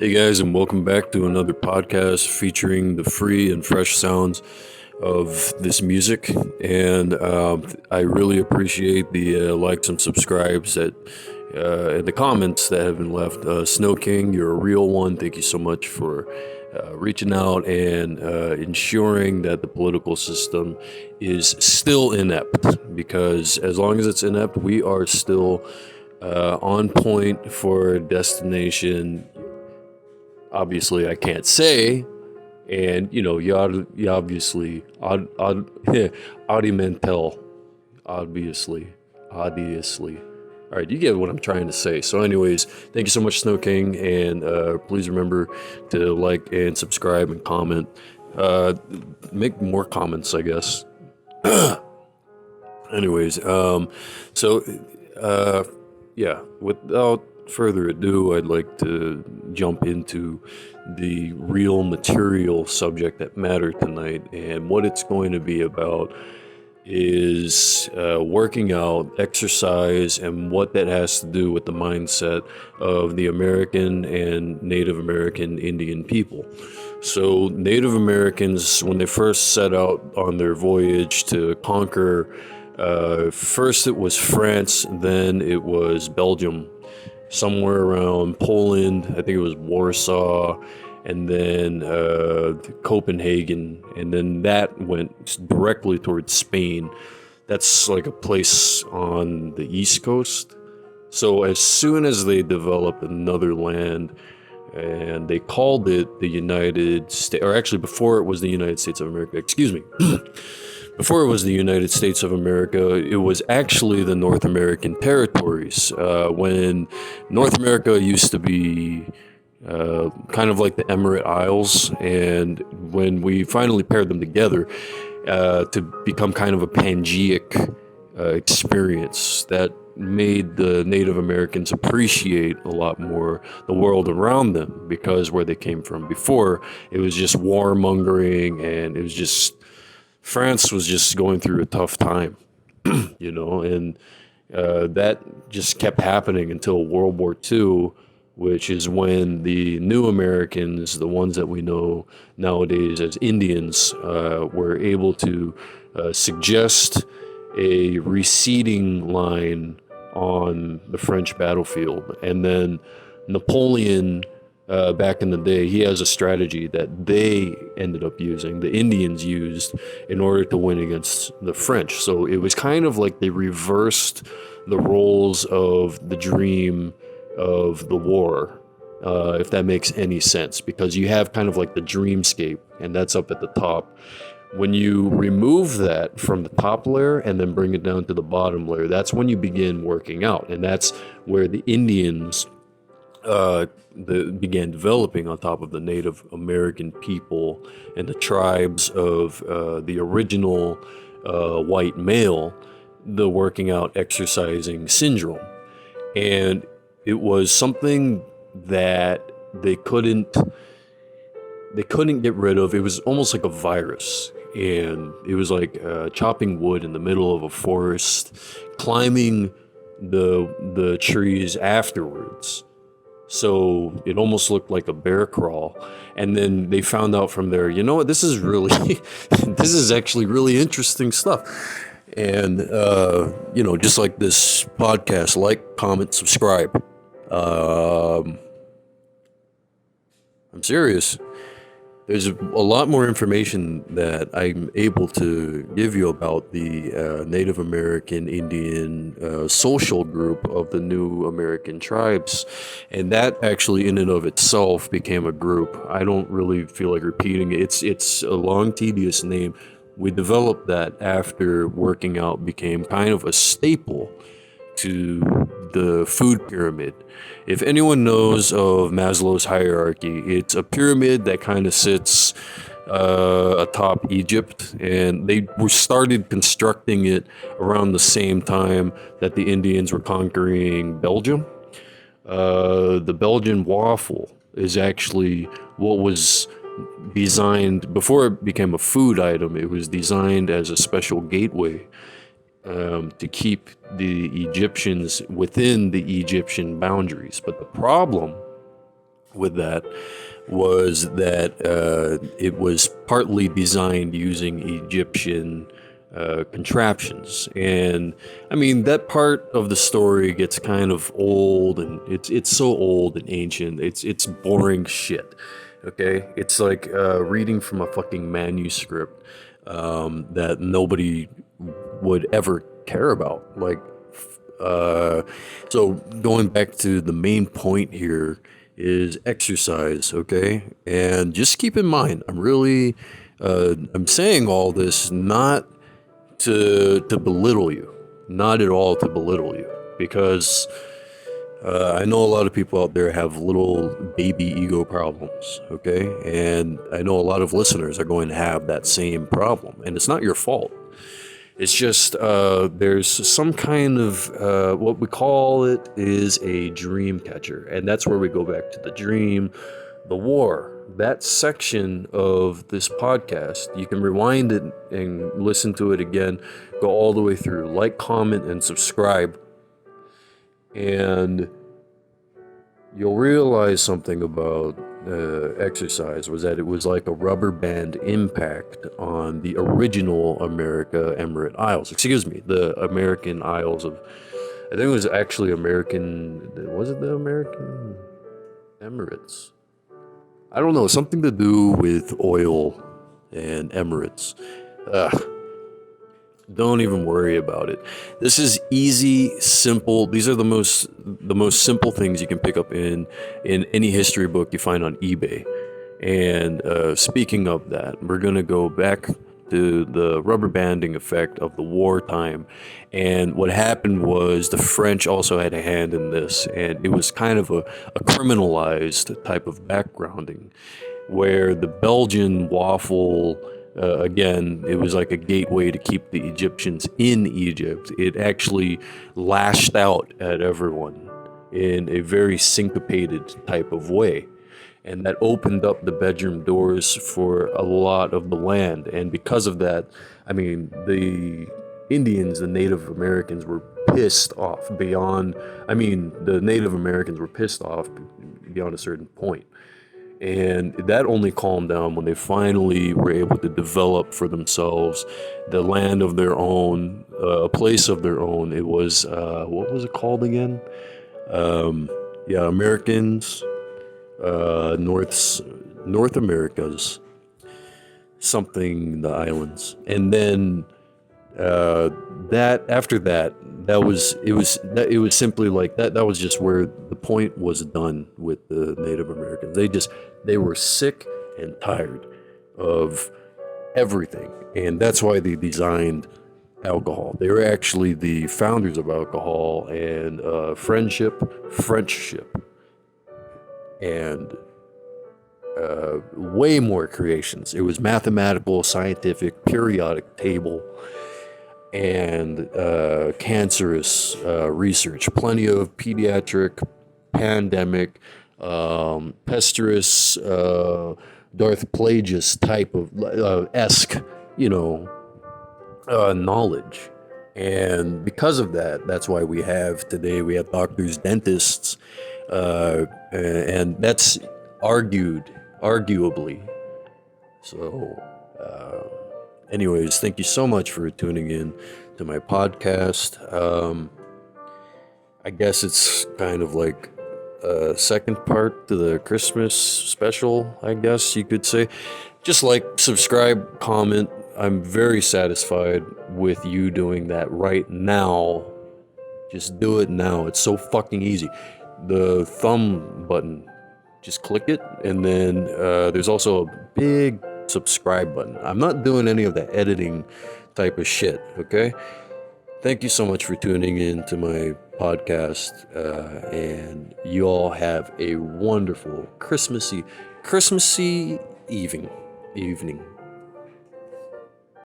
Hey guys, and welcome back to another podcast featuring the free and fresh sounds of this music. And I really appreciate the likes and subscribes and the comments that have been left. Snow King, you're a real one. Thank you so much for reaching out and ensuring that the political system is still inept. Because as long as it's inept, we are still on point for destination. Obviously, I can't say, and you obviously, audimental, obviously. All right, you get what I'm trying to say. So, anyways, thank you so much, Snow King, and please remember to like and subscribe and comment. Make more comments, I guess. Anyways, yeah, without further ado, I'd like to jump into the real material subject that mattered tonight. And what it's going to be about is working out, exercise, and what that has to do with the mindset of the American and Native American Indian people. So, Native Americans, when they first set out on their voyage to conquer, first it was France, then it was Belgium, somewhere around Poland. I think it was Warsaw, and then Copenhagen, and then that went directly towards Spain. That's like a place on the East Coast. So as soon as they developed another land, and they called it the United States, or actually before it was the United States of America, excuse me. Before it was the United States of America, it was actually the North American territories. When North America used to be kind of like the Emirate Isles, and when we finally paired them together to become kind of a Pangeic experience that made the Native Americans appreciate a lot more the world around them, because where they came from before, it was just warmongering, and it was just France was just going through a tough time, and that just kept happening until World War II, which is when the new Americans, the ones that we know nowadays as Indians, were able to suggest a receding line on the French battlefield. And then Napoleon, back in the day, he has a strategy that they ended up using, the Indians used, in order to win against the French. So it was kind of like they reversed the roles of the dream of the war, if that makes any sense, because you have kind of like the dreamscape, and that's up at the top. When you remove that from the top layer and then bring it down to the bottom layer, that's when you begin working out. And that's where the Indians began developing on top of the Native American people and the tribes of the original white male, the working out, exercising syndrome. And it was something that they couldn't get rid of. It was almost like a virus, and it was like chopping wood in the middle of a forest, climbing the trees afterwards. So it almost looked like a bear crawl. And then they found out from there, you know what, this is really, this is actually really interesting stuff. And, just like this podcast, like, comment, subscribe. I'm serious. There's a lot more information that I'm able to give you about the Native American Indian social group of the new American tribes. And that actually in and of itself became a group. I don't really feel like repeating it. It's a long, tedious name. We developed that after working out became kind of a staple to the food pyramid. If anyone knows of Maslow's hierarchy, it's a pyramid that kind of sits atop Egypt, and they were started constructing it around the same time that the Indians were conquering Belgium. The Belgian waffle is actually what was designed before it became a food item. It was designed as a special gateway to keep the Egyptians within the Egyptian boundaries. But the problem with that was that it was partly designed using Egyptian contraptions, and I mean that part of the story gets kind of old, and it's so old and ancient. It's boring shit. Okay, it's like reading from a fucking manuscript that nobody would ever care about. Like, so going back to the main point here is exercise, okay? And just keep in mind, I'm saying all this not to belittle you, not at all to belittle you, because I know a lot of people out there have little baby ego problems, okay? And I know a lot of listeners are going to have that same problem, and it's not your fault. It's just there's some kind of what we call it is a dream catcher, and that's where we go back to the dream, the war. That section of this podcast, you can rewind it and listen to it again, go all the way through, like, comment, and subscribe, and you'll realize something about exercise was that it was like a rubber band impact on the original Emirate Isles. Excuse me, the American Isles of, I think it was actually was it the American Emirates? I don't know, something to do with oil and Emirates. Ugh. Don't even worry about it. This is easy, simple. These are the most simple things you can pick up in any history book you find on eBay. And speaking of that, we're gonna go back to the rubber banding effect of the wartime. And what happened was the French also had a hand in this, and it was kind of a criminalized type of backgrounding, where the Belgian waffle. Again, it was like a gateway to keep the Egyptians in Egypt. It actually lashed out at everyone in a very syncopated type of way. And that opened up the bedroom doors for a lot of the land. And because of that, I mean, the Indians, the Native Americans, were pissed off beyond, the Native Americans were pissed off beyond a certain point. And that only calmed down when they finally were able to develop for themselves the land of their own, a place of their own. It was, what was it called again? Americans, North Americas, something, the islands. And then it was simply like that was just where the point was done with the Native Americans. They were sick and tired of everything, and that's why they designed alcohol. They were actually the founders of alcohol and friendship, and way more creations. It was mathematical, scientific, periodic table, and cancerous research. Plenty of pediatric, pandemic, pestilence, Darth Plagueis type of esque, knowledge. And because of that, that's why we have doctors, dentists, and that's arguably. So, anyways, thank you so much for tuning in to my podcast. I guess it's kind of like a second part to the Christmas special, I guess you could say. Just like, subscribe, comment. I'm very satisfied with you doing that right now. Just do it now. It's so fucking easy. The thumb button, just click it, and then there's also a big subscribe button. I'm not doing any of the editing type of shit, okay? Thank you so much for tuning in to my podcast, and you all have a wonderful Christmassy evening.